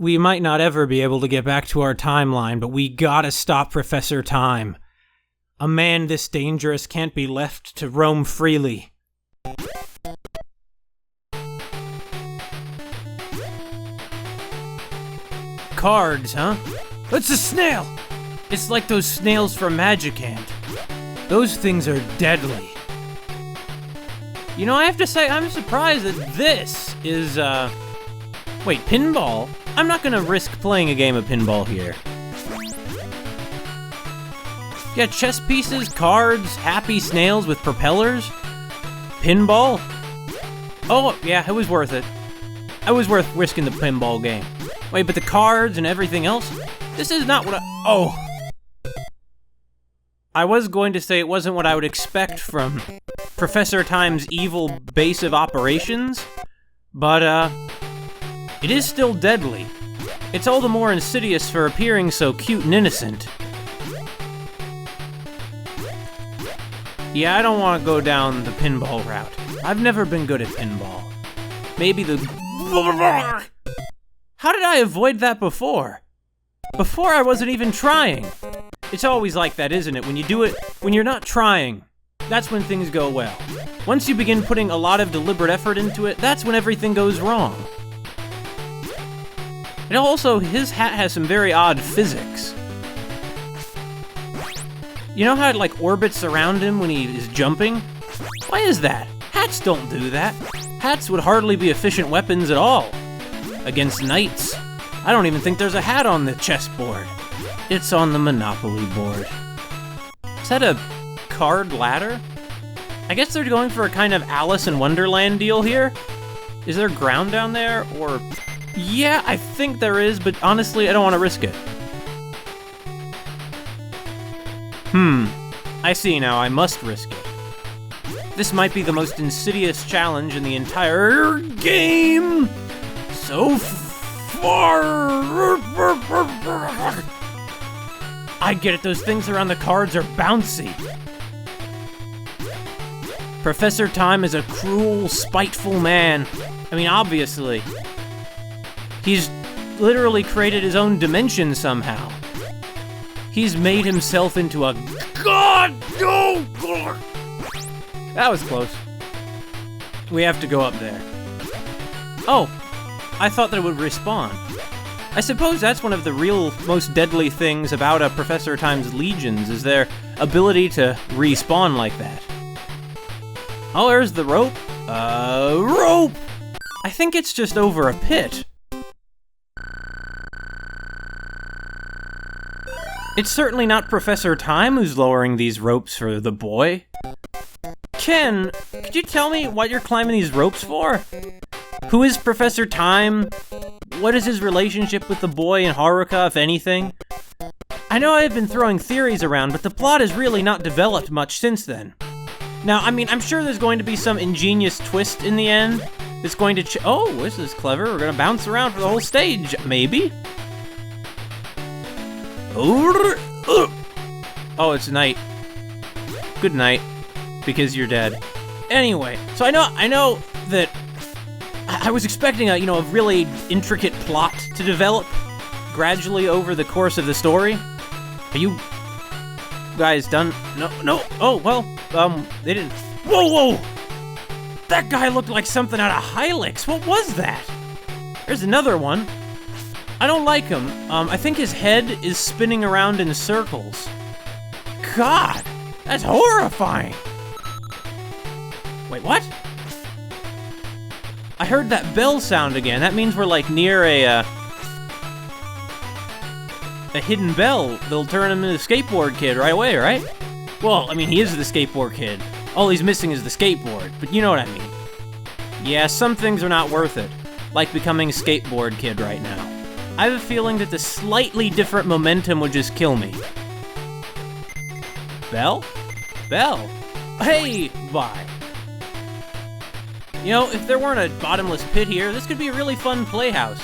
We might not ever be able to get back to our timeline, but we gotta stop Professor Time. A man this dangerous can't be left to roam freely. Cards, huh? It's a snail! It's like those snails from Magic Hand. Those things are deadly. You know, I have to say, I'm surprised that this is, Wait, pinball? I'm not gonna risk playing a game of pinball here. Yeah, chess pieces, cards, happy snails with propellers. Pinball? Oh, yeah, it was worth it. It was worth risking the pinball game. Wait, but the cards and everything else? This is not what Oh! I was going to say it wasn't what I would expect from Professor Time's evil base of operations, but, it is still deadly. It's all the more insidious for appearing so cute and innocent. Yeah, I don't want to go down the pinball route. I've never been good at pinball. Maybe the... How did I avoid that before? Before I wasn't even trying. It's always like that, isn't it? When you do it, when you're not trying, that's when things go well. Once you begin putting a lot of deliberate effort into it, that's when everything goes wrong. And also, his hat has some very odd physics. You know how it, like, orbits around him when he is jumping? Why is that? Hats don't do that. Hats would hardly be efficient weapons at all. Against knights. I don't even think there's a hat on the chessboard. It's on the Monopoly board. Is that a card ladder? I guess they're going for a kind of Alice in Wonderland deal here? Is there ground down there, or... Yeah, I think there is, but honestly, I don't want to risk it. I see now, I must risk it. This might be the most insidious challenge in the entire game! So far! I get it, those things around the cards are bouncy. Professor Time is a cruel, spiteful man. I mean, obviously. He's literally created his own dimension somehow. He's made himself into a god! No! That was close. We have to go up there. Oh, I thought that it would respawn. I suppose that's one of the real most deadly things about Professor Time's legions, is their ability to respawn like that. Oh, there's the rope. Rope! I think it's just over a pit. It's certainly not Professor Time who's lowering these ropes for the boy. Ken, could you tell me what you're climbing these ropes for? Who is Professor Time? What is his relationship with the boy and Haruka, if anything? I know I've been throwing theories around, but the plot has really not developed much since then. Now, I mean, I'm sure there's going to be some ingenious twist in the end that's going to oh, this is clever. We're gonna bounce around for the whole stage, maybe? Oh, it's night. Good night, because you're dead. Anyway, so I know that I was expecting a really intricate plot to develop gradually over the course of the story. Are you guys done? No. Oh, well, they didn't. Whoa! That guy looked like something out of Hylix. What was that? There's another one. I don't like him. I think his head is spinning around in circles. God, that's horrifying. Wait, what? I heard that bell sound again. That means we're like near a hidden bell that'll turn him into the skateboard kid right away, right? Well, I mean, he is the skateboard kid. All he's missing is the skateboard, but you know what I mean. Yeah, some things are not worth it, like becoming a skateboard kid right now. I have a feeling that the slightly different momentum would just kill me. Bell? Bell. Hey, bye. You know, if there weren't a bottomless pit here, this could be a really fun playhouse.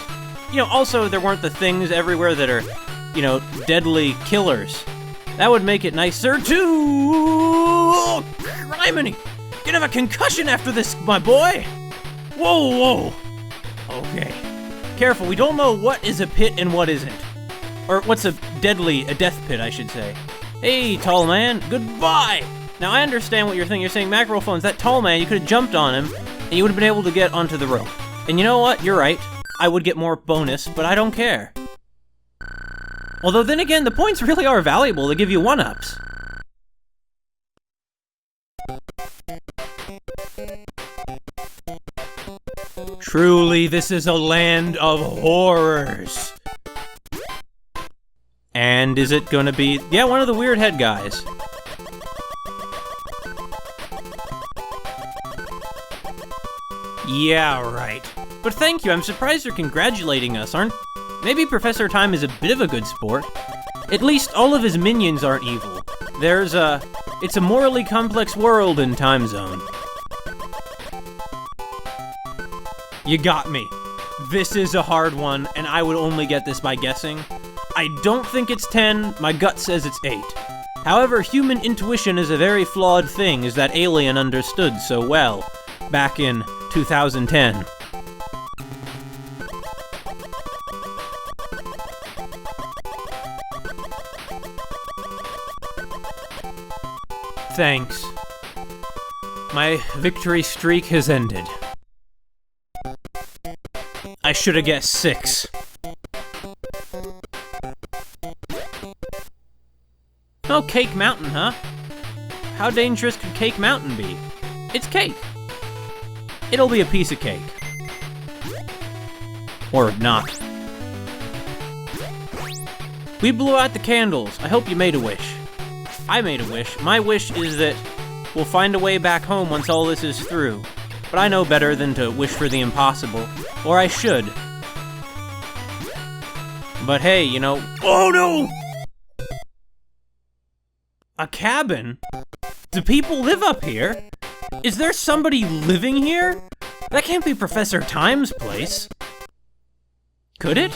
You know, also, there weren't the things everywhere that are, deadly killers. That would make it nicer, too! Oh, criminy! Gonna have a concussion after this, my boy! Whoa! Okay. Careful, we don't know what is a pit and what isn't. Or what's a death pit, I should say. Hey, tall man, goodbye! Now, I understand what you're thinking. You're saying, Mackerel Phones, that tall man, you could have jumped on him, and you would have been able to get onto the rope. And you know what? You're right. I would get more bonus, but I don't care. Although, then again, the points really are valuable to give you 1-ups. Truly, this is a land of horrors. And is it gonna be... yeah, one of the weird head guys. Yeah, right. But thank you, I'm surprised you're congratulating us, aren't... maybe Professor Time is a bit of a good sport. At least all of his minions aren't evil. There's a... it's a morally complex world in Time Zone. You got me. This is a hard one, and I would only get this by guessing. I don't think it's 10, my gut says it's 8. However, human intuition is a very flawed thing, as that alien understood so well, back in 2010. Thanks. My victory streak has ended. I should have guessed 6. Oh, Cake Mountain, huh? How dangerous could Cake Mountain be? It's cake. It'll be a piece of cake. Or not. We blew out the candles. I hope you made a wish. I made a wish. My wish is that we'll find a way back home once all this is through. But I know better than to wish for the impossible. Or I should. But hey, you know... oh no! A cabin? Do people live up here? Is there somebody living here? That can't be Professor Time's place. Could it?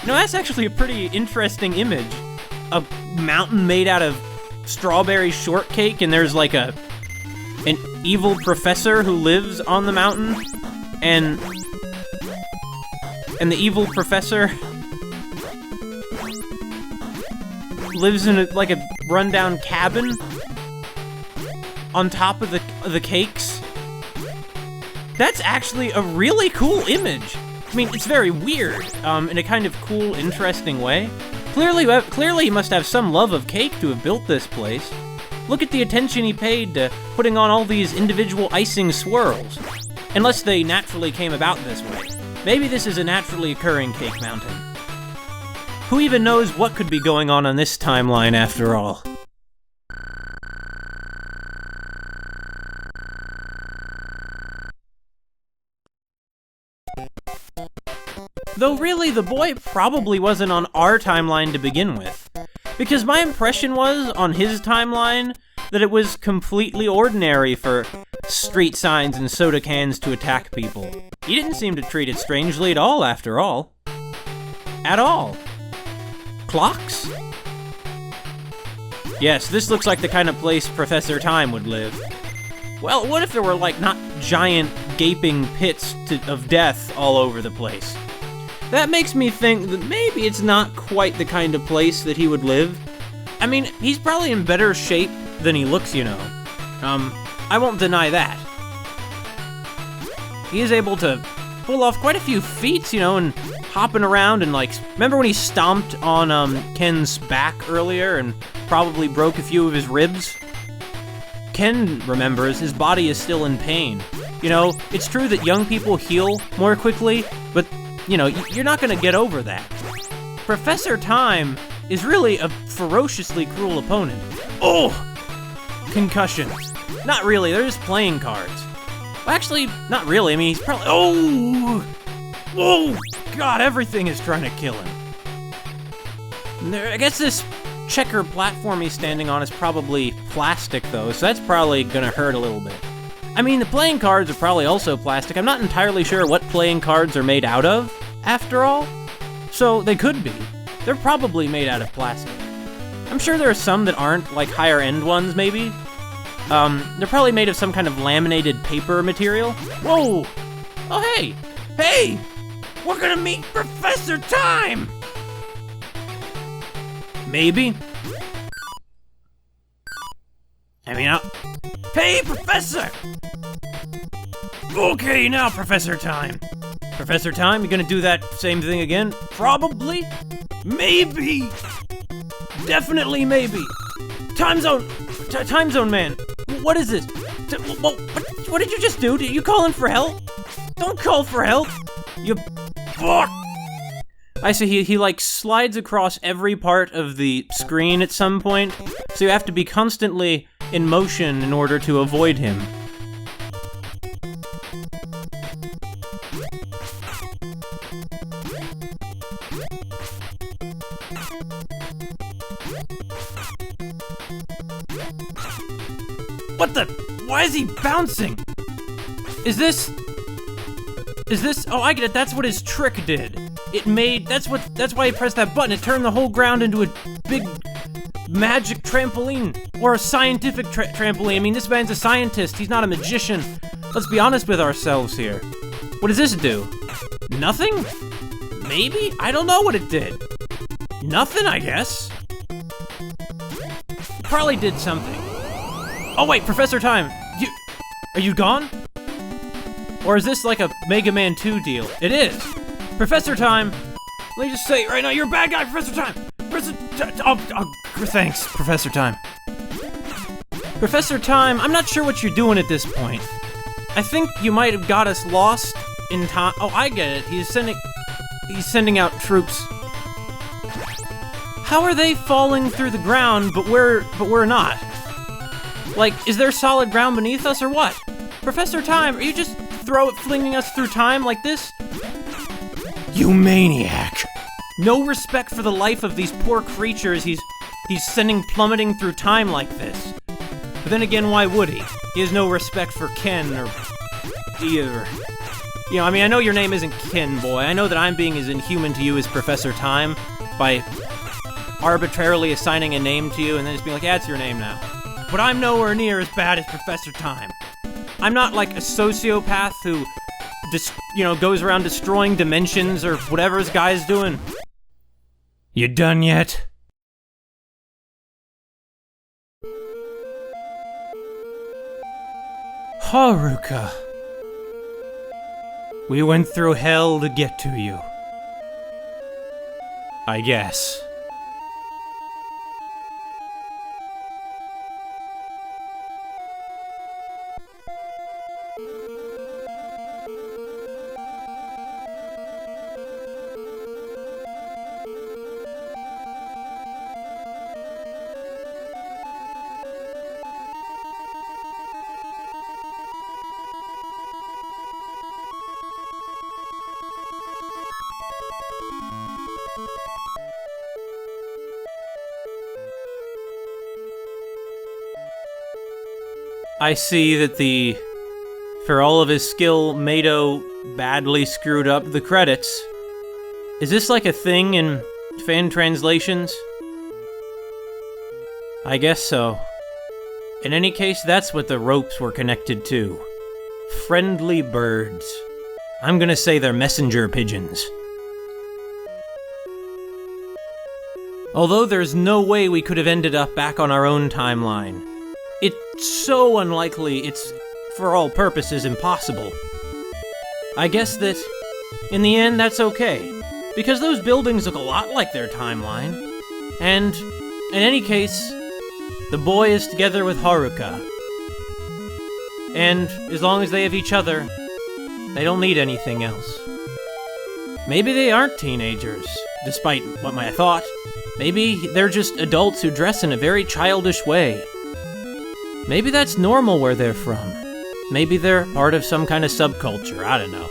You know, that's actually a pretty interesting image. A mountain made out of strawberry shortcake, and there's like an evil professor who lives on the mountain, and the evil professor lives in like a rundown cabin on top of the cakes. That's actually a really cool image. I mean, it's very weird, in a kind of cool, interesting way. Clearly he must have some love of cake to have built this place. Look at the attention he paid to putting on all these individual icing swirls. Unless they naturally came about this way. Maybe this is a naturally occurring cake mountain. Who even knows what could be going on this timeline after all? Though really, the boy probably wasn't on our timeline to begin with. Because my impression was, on his timeline, that it was completely ordinary for street signs and soda cans to attack people. He didn't seem to treat it strangely at all, after all. At all. Clocks? Yes, this looks like the kind of place Professor Time would live. Well, what if there were, like, not giant, gaping pits of death all over the place? That makes me think that maybe it's not quite the kind of place that he would live. I mean, he's probably in better shape than he looks, you know. I won't deny that. He is able to pull off quite a few feats, you know, and hopping around and, like, remember when he stomped on, Ken's back earlier and probably broke a few of his ribs? Ken remembers his body is still in pain. You know, it's true that young people heal more quickly, but, you know, you're not gonna get over that. Professor Time is really a ferociously cruel opponent. Oh! Concussions. Not really, they're just playing cards. Well, actually, not really, I mean, he's probably... oh! Oh! God, everything is trying to kill him. I guess this checker platform he's standing on is probably plastic, though, so that's probably gonna hurt a little bit. I mean, the playing cards are probably also plastic. I'm not entirely sure what playing cards are made out of, after all. So, they could be. They're probably made out of plastic. I'm sure there are some that aren't, like higher-end ones, maybe. They're probably made of some kind of laminated paper material. Whoa! Oh, hey! Hey! We're gonna meet Professor Time! Maybe. I mean, hey, Professor! Okay, now, Professor Time. Professor Time, you gonna do that same thing again? Probably. Maybe. Definitely maybe. Time zone. Time zone man. What is this? What did you just do? Did you calling for help? Don't call for help. You fuck. I see he like slides across every part of the screen at some point, so you have to be constantly in motion in order to avoid him. What the? Why is he bouncing? Is this? Oh, I get it. That's what his trick did. It made. That's why he pressed that button. It turned the whole ground into a big magic trampoline or a scientific trampoline. I mean, this man's a scientist. He's not a magician. Let's be honest with ourselves here. What does this do? Nothing? Maybe? I don't know what it did. Nothing, I guess. Probably did something. Oh wait, Professor Time, are you gone? Or is this like a Mega Man 2 deal? It is. Professor Time, let me just say right now, you're a bad guy, Professor Time. Thanks, Professor Time. Professor Time, I'm not sure what you're doing at this point. I think you might have got us lost in time. Oh, I get it. He's sending out troops. How are they falling through the ground, but we're not? Like, is there solid ground beneath us or what? Professor Time, are you just flinging us through time like this? You maniac! No respect for the life of these poor creatures he's sending plummeting through time like this. But then again, why would he? He has no respect for Ken or either. You know, I mean, I know your name isn't Ken, boy. I know that I'm being as inhuman to you as Professor Time by arbitrarily assigning a name to you and then just being like, yeah, it's your name now. But I'm nowhere near as bad as Professor Time. I'm not like a sociopath who goes around destroying dimensions or whatever this guy's doing. You done yet? Haruka. We went through hell to get to you. I guess. I see that for all of his skill, Mado badly screwed up the credits. Is this like a thing in fan translations? I guess so. In any case, that's what the ropes were connected to. Friendly birds. I'm gonna say they're messenger pigeons. Although there's no way we could have ended up back on our own timeline. It's so unlikely, it's, for all purposes, impossible. I guess that, in the end, that's okay, because those buildings look a lot like their timeline. And, in any case, the boy is together with Haruka. And, as long as they have each other, they don't need anything else. Maybe they aren't teenagers, despite what I thought. Maybe they're just adults who dress in a very childish way. Maybe that's normal where they're from. Maybe they're part of some kind of subculture, I don't know.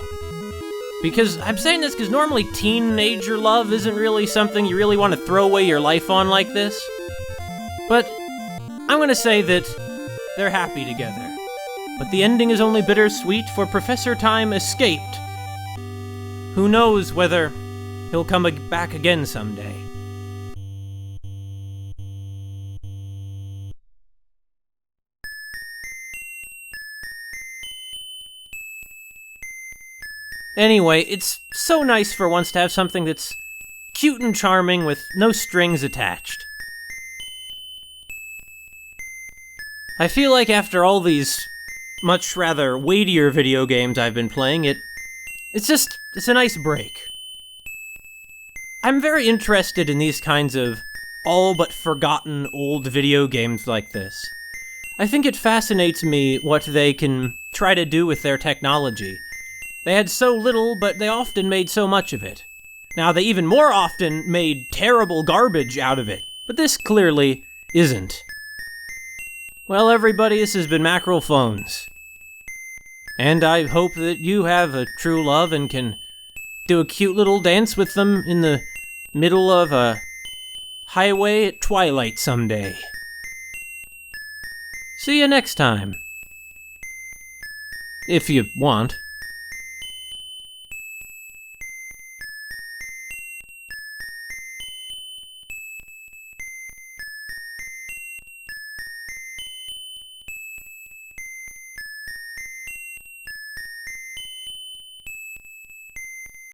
Because I'm saying this because normally teenager love isn't really something you really want to throw away your life on like this. But I'm gonna say that they're happy together. But the ending is only bittersweet, for Professor Time escaped. Who knows whether he'll come back again someday. Anyway, it's so nice for once to have something that's cute and charming with no strings attached. I feel like after all these much rather weightier video games I've been playing, it's a nice break. I'm very interested in these kinds of all but forgotten old video games like this. I think it fascinates me what they can try to do with their technology. They had so little, but they often made so much of it. Now, they even more often made terrible garbage out of it, but this clearly isn't. Well, everybody, this has been Mackerel Phones. And I hope that you have a true love and can do a cute little dance with them in the middle of a highway at twilight someday. See you next time. If you want.